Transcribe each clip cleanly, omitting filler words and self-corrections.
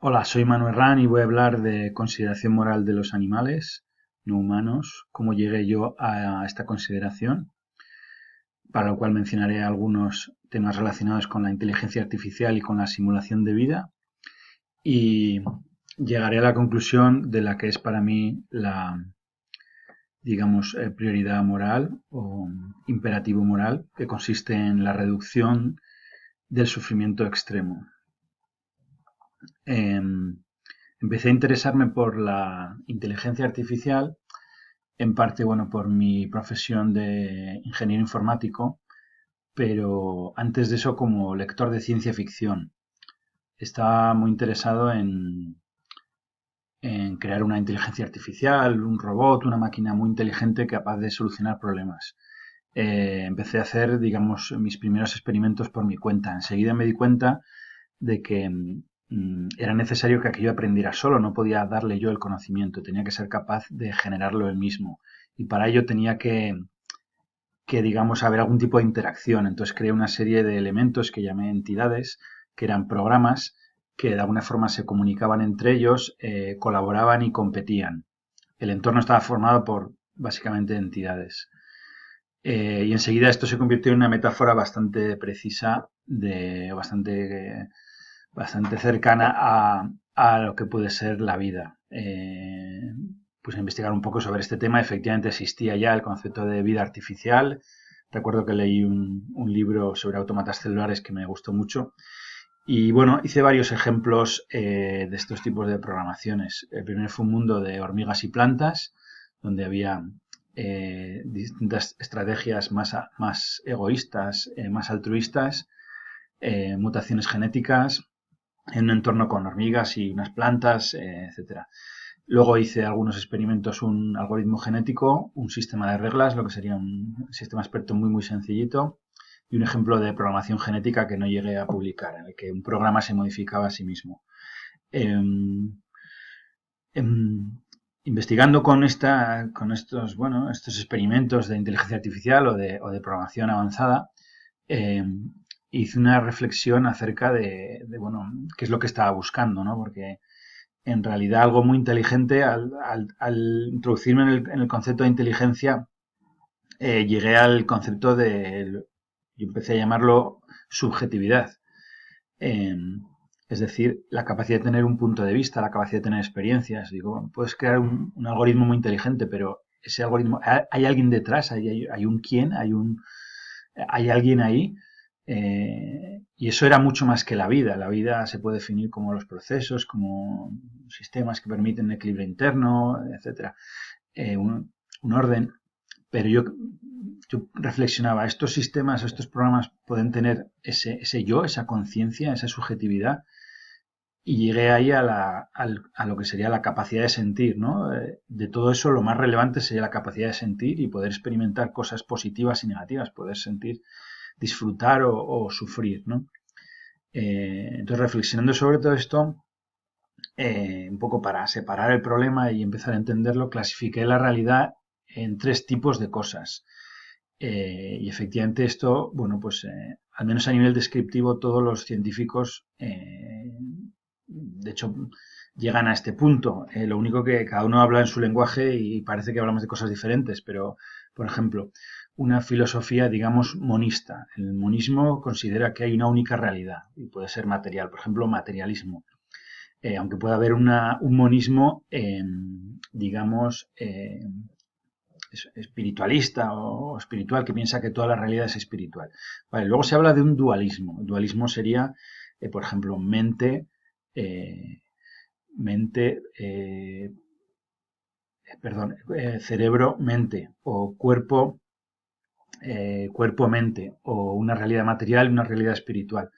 Hola, soy Manuel Ran y voy a hablar de consideración moral de los animales no humanos, cómo llegué yo a esta consideración, para lo cual mencionaré algunos temas relacionados con la inteligencia artificial y con la simulación de vida y llegaré a la conclusión de la que es para mí la, digamos, prioridad moral o imperativo moral, que consiste en la reducción del sufrimiento extremo. Em, Empecé a interesarme por la inteligencia artificial, en parte, bueno, por mi profesión de ingeniero informático, pero antes de eso como lector de ciencia ficción. Estaba muy interesado en crear una inteligencia artificial, un robot, una máquina muy inteligente capaz de solucionar problemas. Empecé a hacer, digamos, mis primeros experimentos por mi cuenta. Enseguida me di cuenta de que era necesario que aquello aprendiera solo, no podía darle yo el conocimiento, tenía que ser capaz de generarlo él mismo. Y para ello tenía que digamos, haber algún tipo de interacción. Entonces creé una serie de elementos que llamé entidades, que eran programas que de alguna forma se comunicaban entre ellos, colaboraban y competían. El entorno estaba formado por básicamente entidades. Y enseguida esto se convirtió en una metáfora bastante precisa, bastante cercana a lo que puede ser la vida. Pues a investigar un poco sobre este tema. Efectivamente existía ya el concepto de vida artificial. Recuerdo que leí un libro sobre autómatas celulares que me gustó mucho. Y bueno, hice varios ejemplos de estos tipos de programaciones. El primero fue un mundo de hormigas y plantas, donde había distintas estrategias más egoístas, más altruistas, mutaciones genéticas, en un entorno con hormigas y unas plantas, etcétera. Luego hice algunos experimentos, un algoritmo genético, un sistema de reglas, lo que sería un sistema experto muy sencillito, y un ejemplo de programación genética que no llegué a publicar, en el que un programa se modificaba a sí mismo. Eh, Investigando estos experimentos de inteligencia artificial o de programación avanzada, eh, hice una reflexión acerca bueno, qué es lo que estaba buscando, ¿no? Porque en realidad algo muy inteligente, al introducirme en el concepto de inteligencia, llegué al concepto yo empecé a llamarlo subjetividad. Eh, es decir, la capacidad de tener un punto de vista, la capacidad de tener experiencias. Digo, bueno, puedes crear un algoritmo muy inteligente, pero ese algoritmo, hay alguien detrás, hay un quién, hay alguien ahí. Y eso era mucho más que la vida. La vida se puede definir como los procesos, como sistemas que permiten equilibrio interno, etcétera, un orden. Pero yo reflexionaba, estos sistemas, estos programas pueden tener ese yo, esa conciencia, esa subjetividad, y llegué ahí a lo que sería la capacidad de sentir, ¿no? De todo eso, lo más relevante sería la capacidad de sentir y poder experimentar cosas positivas y negativas, poder sentir, disfrutar o sufrir, ¿no? Entonces, reflexionando sobre todo esto, un poco para separar el problema y empezar a entenderlo, clasifiqué la realidad en tres tipos de cosas. Y efectivamente esto, bueno, pues al menos a nivel descriptivo todos los científicos, de hecho, llegan a este punto. Lo único que cada uno habla en su lenguaje y parece que hablamos de cosas diferentes, pero, por ejemplo, una filosofía, digamos, monista. El monismo considera que hay una única realidad y puede ser material, por ejemplo, materialismo. Aunque pueda haber un monismo, digamos, espiritualista o espiritual que piensa que toda la realidad es espiritual. Vale, luego se habla de un dualismo. El dualismo sería, por ejemplo, eh, mente, cerebro, mente o cuerpo-mente o una realidad material y una realidad espiritual.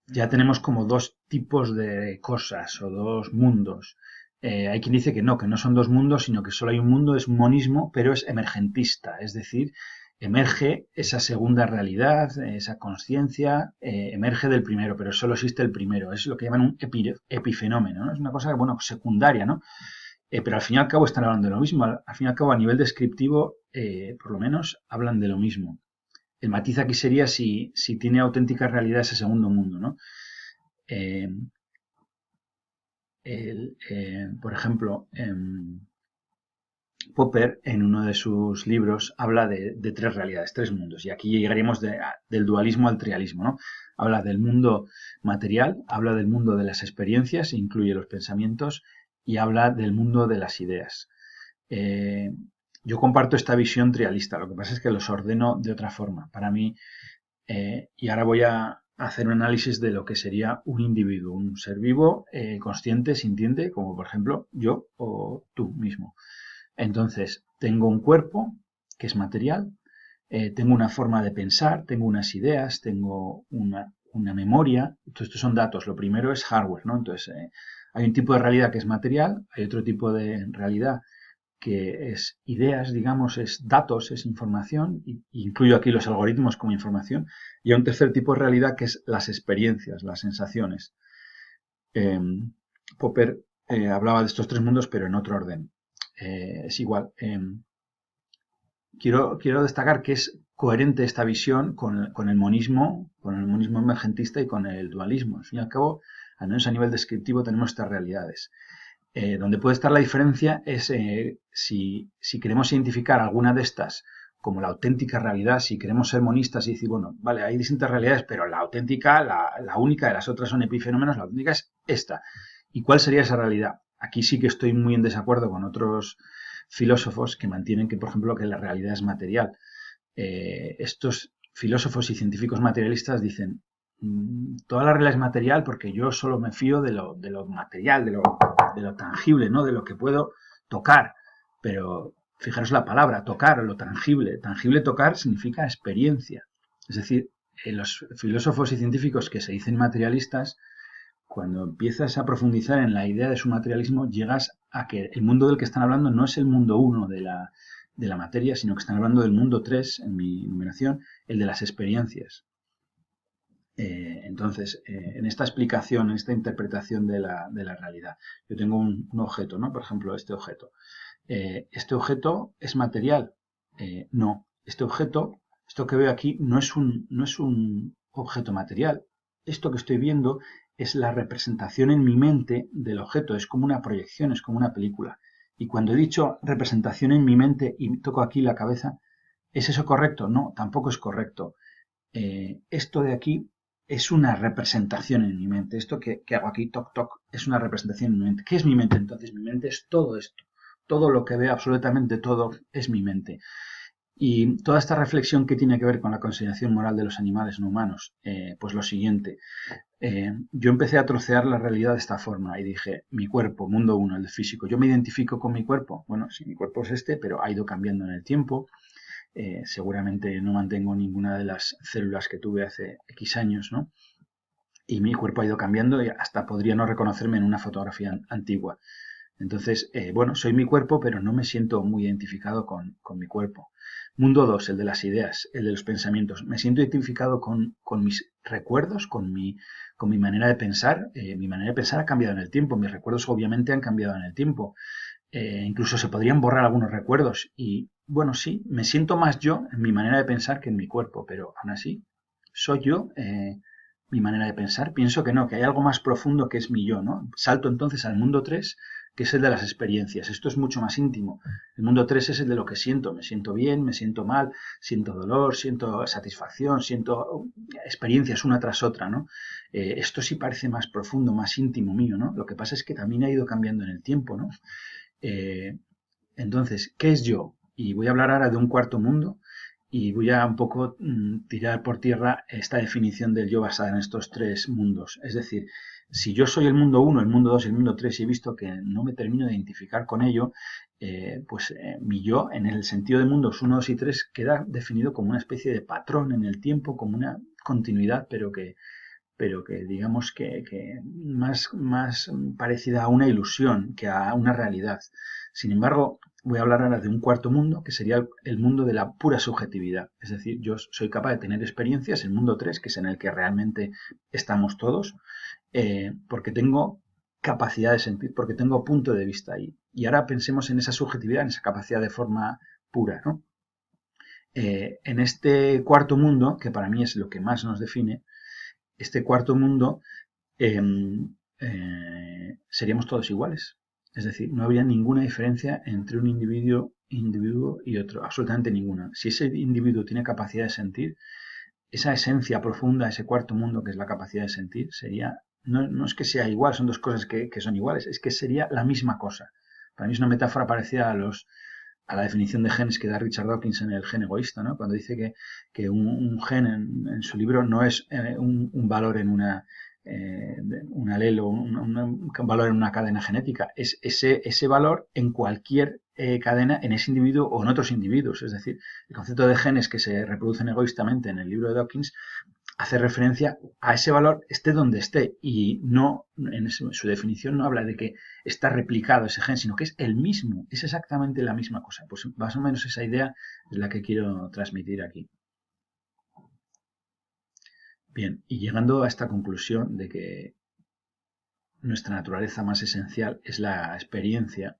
Ya tenemos como dos tipos de cosas o dos mundos. Hay quien dice que no son dos mundos, sino que solo hay un mundo, es un monismo, pero es emergentista, es decir, emerge esa segunda realidad, esa conciencia, emerge del primero, pero solo existe el primero. Es lo que llaman un epifenómeno, ¿no? Es una cosa, bueno, secundaria, ¿no? Pero al fin y al cabo están hablando de lo mismo. Al fin y al cabo, a nivel descriptivo, por lo menos, hablan de lo mismo. El matiz aquí sería si tiene auténtica realidad ese segundo mundo, ¿no? Eh, por ejemplo, Popper, en uno de sus libros, habla de tres realidades, tres mundos. Y aquí llegaremos del dualismo al trialismo, ¿no? Habla del mundo material, habla del mundo de las experiencias, incluye los pensamientos, y habla del mundo de las ideas. Eh, yo comparto esta visión trialista, lo que pasa es que los ordeno de otra forma. Para mí, y ahora voy a hacer un análisis de lo que sería un individuo, un ser vivo, consciente, sintiente, como por ejemplo yo o tú mismo. Entonces, tengo un cuerpo que es material, tengo una forma de pensar, tengo unas ideas, tengo una memoria. Entonces, estos son datos. Lo primero es hardware, ¿no? Entonces, hay un tipo de realidad que es material, hay otro tipo de realidad que es ideas, digamos, es datos, es información, y incluyo aquí los algoritmos como información, y hay un tercer tipo de realidad que es las experiencias, las sensaciones. Eh, Popper hablaba de estos tres mundos, pero en otro orden. Es igual. Quiero destacar que es coherente esta visión con el monismo emergentista y con el dualismo. Al fin y al cabo, al menos a nivel descriptivo, tenemos estas realidades. Donde puede estar la diferencia es si queremos identificar alguna de estas como la auténtica realidad, si queremos ser monistas y decir, bueno, vale, hay distintas realidades, pero la auténtica, la única de las otras son epifenómenos, la auténtica es esta. ¿Y cuál sería esa realidad? Aquí sí que estoy muy en desacuerdo con otros filósofos que mantienen que, por ejemplo, que la realidad es material. Estos filósofos y científicos materialistas dicen, toda la realidad es material porque yo solo me fío de lo material, de lo tangible, ¿no? De lo que puedo tocar. Pero fijaros la palabra, tocar, lo tangible. Tangible tocar significa experiencia. Es decir, los filósofos y científicos que se dicen materialistas, cuando empiezas a profundizar en la idea de su materialismo, llegas a que el mundo del que están hablando no es el mundo 1 de la materia, sino que están hablando del mundo 3 en mi numeración, el de las experiencias. Entonces, en esta explicación, en esta interpretación de la realidad, yo tengo un objeto, ¿no? Por ejemplo, este objeto. ¿Este objeto es material? No. Este objeto, esto que veo aquí, no es un objeto material. Esto que estoy viendo es la representación en mi mente del objeto, es como una proyección, es como una película. Y cuando he dicho representación en mi mente y toco aquí la cabeza, ¿es eso correcto? No, tampoco es correcto. Esto de aquí es una representación en mi mente. Esto que hago aquí, toc, toc, es una representación en mi mente. ¿Qué es mi mente entonces? Mi mente es todo esto. Todo lo que veo, absolutamente todo, es mi mente. Y toda esta reflexión que tiene que ver con la consideración moral de los animales no humanos, pues lo siguiente. Yo empecé a trocear la realidad de esta forma y dije, mi cuerpo, mundo uno, el físico. ¿Yo me identifico con mi cuerpo? Bueno, sí, mi cuerpo es este, pero ha ido cambiando en el tiempo. Seguramente no mantengo ninguna de las células que tuve hace X años, ¿no? Y mi cuerpo ha ido cambiando y hasta podría no reconocerme en una fotografía antigua. Entonces, bueno, soy mi cuerpo, pero no me siento muy identificado con mi cuerpo. Mundo 2, el de las ideas, el de los pensamientos. Me siento identificado con mis recuerdos, con mi manera de pensar. Mi manera de pensar ha cambiado en el tiempo. Mis recuerdos obviamente han cambiado en el tiempo. Incluso se podrían borrar algunos recuerdos. Y bueno, sí, me siento más yo en mi manera de pensar que en mi cuerpo, pero aún así, soy yo, mi manera de pensar. Pienso que no, que hay algo más profundo que es mi yo, ¿no? Salto entonces al mundo 3, que es el de las experiencias. Esto es mucho más íntimo. El mundo 3 es el de lo que siento. Me siento bien, me siento mal, siento dolor, siento satisfacción, siento experiencias una tras otra, ¿no? Esto sí parece más profundo, más íntimo mío, ¿no? Lo que pasa es que también ha ido cambiando en el tiempo, ¿no? Eh, entonces, ¿qué es yo? Y voy a hablar ahora de un cuarto mundo y voy a un poco tirar por tierra esta definición del yo basada en estos tres mundos. Es decir, si yo soy el mundo 1, el mundo 2 y el mundo 3 y he visto que no me termino de identificar con ello, mi yo, en el sentido de mundos 1, 2 y 3, queda definido como una especie de patrón en el tiempo, como una continuidad, pero que digamos que más parecida a una ilusión que a una realidad. Sin embargo, voy a hablar ahora de un cuarto mundo, que sería el mundo de la pura subjetividad. Es decir, yo soy capaz de tener experiencias, el mundo 3, que es en el que realmente estamos todos, porque tengo capacidad de sentir, porque tengo punto de vista ahí. Y ahora pensemos en esa subjetividad, en esa capacidad de forma pura, ¿no? En este cuarto mundo, que para mí es lo que más nos define, este cuarto mundo, seríamos todos iguales. Es decir, no habría ninguna diferencia entre un individuo y otro, absolutamente ninguna. Si ese individuo tiene capacidad de sentir, esa esencia profunda, ese cuarto mundo que es la capacidad de sentir, sería, no es que sea igual, son dos cosas que son iguales, es que sería la misma cosa. Para mí es una metáfora parecida a la definición de genes que da Richard Dawkins en El gen egoísta, ¿no? Cuando dice que un gen en su libro no es un valor en un alelo, un valor en una cadena genética, es ese valor en cualquier cadena en ese individuo o en otros individuos. Es decir, el concepto de genes que se reproducen egoístamente en el libro de Dawkins hace referencia a ese valor esté donde esté y no, en su definición no habla de que está replicado ese gen, sino que es el mismo, es exactamente la misma cosa. Pues más o menos esa idea es la que quiero transmitir aquí. Bien, y llegando a esta conclusión de que nuestra naturaleza más esencial es la experiencia,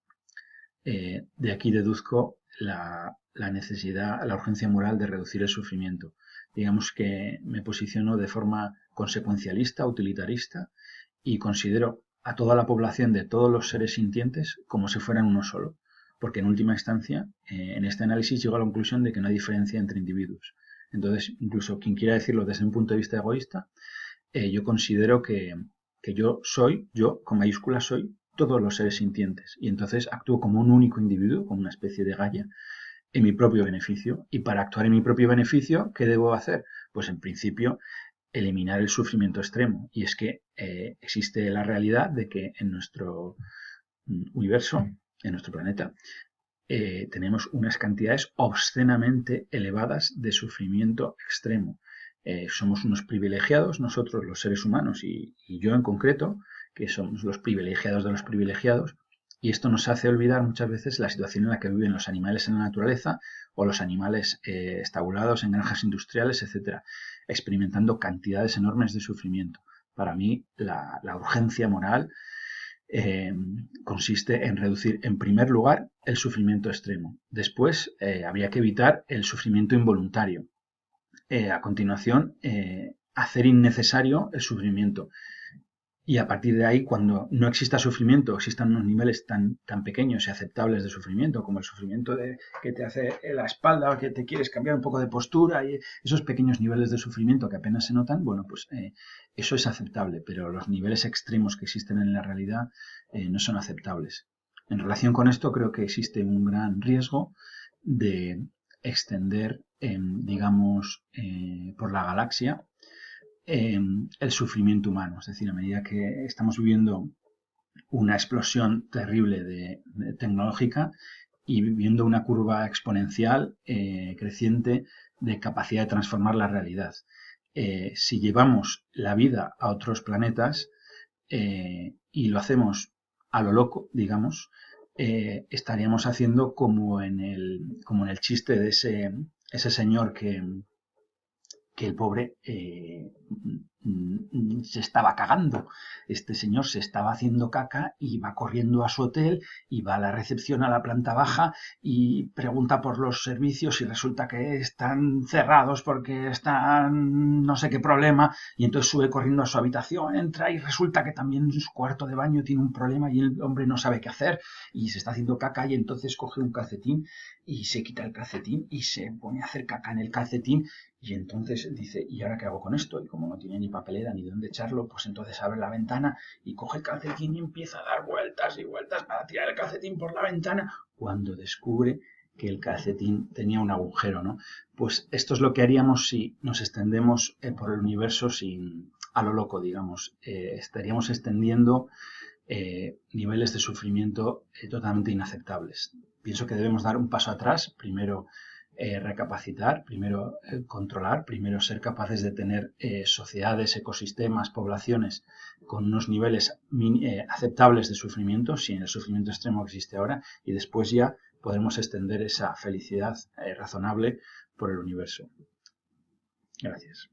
de aquí deduzco la necesidad, la urgencia moral de reducir el sufrimiento. Digamos que me posiciono de forma consecuencialista, utilitarista, y considero a toda la población de todos los seres sintientes como si fueran uno solo. Porque en última instancia, en este análisis llego a la conclusión de que no hay diferencia entre individuos. Entonces, incluso quien quiera decirlo desde un punto de vista egoísta, yo considero que yo con mayúsculas soy todos los seres sintientes. Y entonces actúo como un único individuo, como una especie de Gaia, en mi propio beneficio. Y para actuar en mi propio beneficio, ¿qué debo hacer? Pues en principio, eliminar el sufrimiento extremo. Y es que existe la realidad de que en nuestro universo, en nuestro planeta, tenemos unas cantidades obscenamente elevadas de sufrimiento extremo. Somos unos privilegiados, nosotros los seres humanos y yo en concreto, que somos los privilegiados de los privilegiados, y esto nos hace olvidar muchas veces la situación en la que viven los animales en la naturaleza o los animales estabulados en granjas industriales, etcétera, experimentando cantidades enormes de sufrimiento. Para mí, la urgencia moral consiste en reducir, en primer lugar, el sufrimiento extremo. Después, habría que evitar el sufrimiento involuntario. A continuación, hacer innecesario el sufrimiento. Y a partir de ahí, cuando no exista sufrimiento, existan unos niveles tan pequeños y aceptables de sufrimiento, como el sufrimiento que te hace la espalda o que te quieres cambiar un poco de postura, y esos pequeños niveles de sufrimiento que apenas se notan, bueno, pues eso es aceptable, pero los niveles extremos que existen en la realidad no son aceptables. En relación con esto, creo que existe un gran riesgo de extender, digamos, por la galaxia el sufrimiento humano. Es decir, a medida que estamos viviendo una explosión terrible tecnológica y viviendo una curva exponencial creciente de capacidad de transformar la realidad. Si llevamos la vida a otros planetas y lo hacemos a lo loco, digamos, estaríamos haciendo como en el chiste de ese señor que el pobre se estaba cagando. Este señor se estaba haciendo caca y va corriendo a su hotel y va a la recepción a la planta baja y pregunta por los servicios y resulta que están cerrados porque están no sé qué problema y entonces sube corriendo a su habitación, entra y resulta que también su cuarto de baño tiene un problema y el hombre no sabe qué hacer y se está haciendo caca y entonces coge un calcetín y se quita el calcetín y se pone a hacer caca en el calcetín. Y entonces dice, ¿y ahora qué hago con esto? Y como no tiene ni papelera ni dónde echarlo, pues entonces abre la ventana y coge el calcetín y empieza a dar vueltas y vueltas para tirar el calcetín por la ventana, cuando descubre que el calcetín tenía un agujero, ¿no? Pues esto es lo que haríamos si nos extendemos por el universo a lo loco, digamos. Estaríamos extendiendo niveles de sufrimiento totalmente inaceptables. Pienso que debemos dar un paso atrás, primero recapacitar, primero controlar, primero ser capaces de tener sociedades, ecosistemas, poblaciones con unos niveles aceptables de sufrimiento, si el sufrimiento extremo existe ahora, y después ya podremos extender esa felicidad razonable por el universo. Gracias.